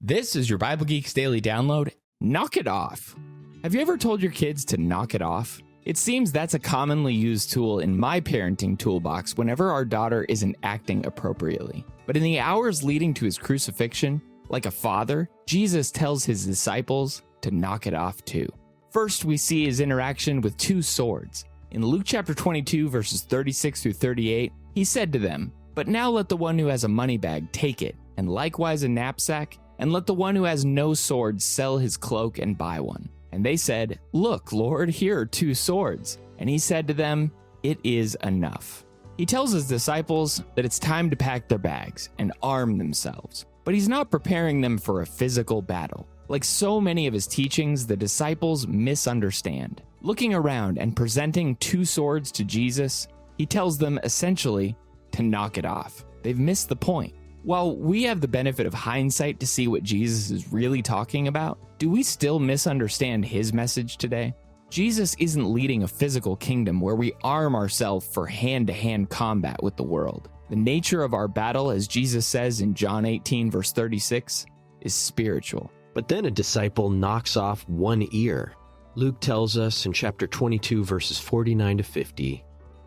This is your Bible Geeks Daily Download. Knock it off. Have you ever told your kids to knock it off? It seems that's a commonly used tool in my parenting toolbox whenever our daughter isn't acting appropriately. But in the hours leading to his crucifixion, like a father, Jesus tells his disciples to knock it off too. First, we see his interaction with two swords. In Luke chapter 22, verses 36 through 38, he said to them, "But now let the one who has a money bag take it, and likewise a knapsack, and let the one who has no sword sell his cloak and buy one." And they said, "Look, Lord, here are two swords." And he said to them, "It is enough." He tells his disciples that it's time to pack their bags and arm themselves. But he's not preparing them for a physical battle. Like so many of his teachings, the disciples misunderstand. Looking around and presenting two swords to Jesus, he tells them essentially to knock it off. They've missed the point. While we have the benefit of hindsight to see what Jesus is really talking about, do we still misunderstand his message today? Jesus isn't leading a physical kingdom where we arm ourselves for hand-to-hand combat with the world. The nature of our battle, as Jesus says in John 18, verse 36, is spiritual. But then a disciple knocks off one ear. Luke tells us in chapter 22, verses 49 to 50,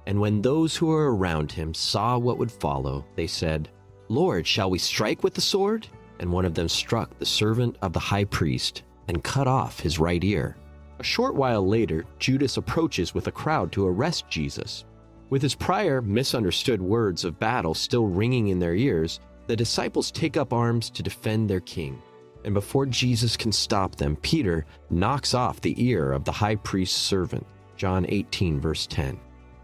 "And when those who were around him saw what would follow, they said, 'Lord, shall we strike with the sword?' And one of them struck the servant of the high priest and cut off his right ear." A short while later, Judas approaches with a crowd to arrest Jesus. With his prior misunderstood words of battle still ringing in their ears, the disciples take up arms to defend their king. And before Jesus can stop them, Peter knocks off the ear of the high priest's servant. John 18, verse 10.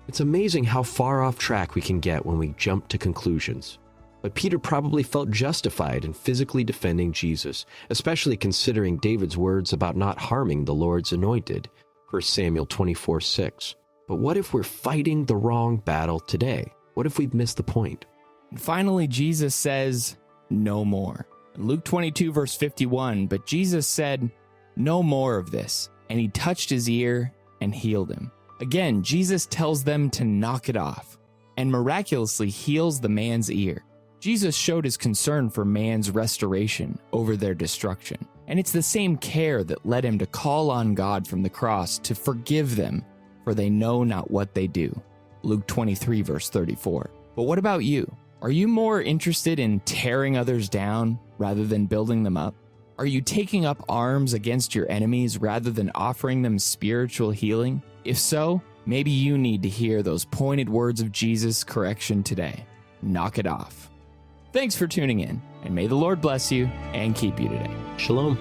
It's amazing how far off track we can get when we jump to conclusions. But Peter probably felt justified in physically defending Jesus, especially considering David's words about not harming the Lord's anointed, 1 Samuel 24:6. But what if we're fighting the wrong battle today? What if we've missed the point? And finally, Jesus says, "No more." In Luke 22, verse 51, "But Jesus said, 'No more of this.' And he touched his ear and healed him." Again, Jesus tells them to knock it off and miraculously heals the man's ear. Jesus showed his concern for man's restoration over their destruction. And it's the same care that led him to call on God from the cross to forgive them, for they know not what they do. Luke 23, verse 34. But what about you? Are you more interested in tearing others down rather than building them up? Are you taking up arms against your enemies rather than offering them spiritual healing? If so, maybe you need to hear those pointed words of Jesus' correction today. Knock it off. Thanks for tuning in, and may the Lord bless you and keep you today. Shalom.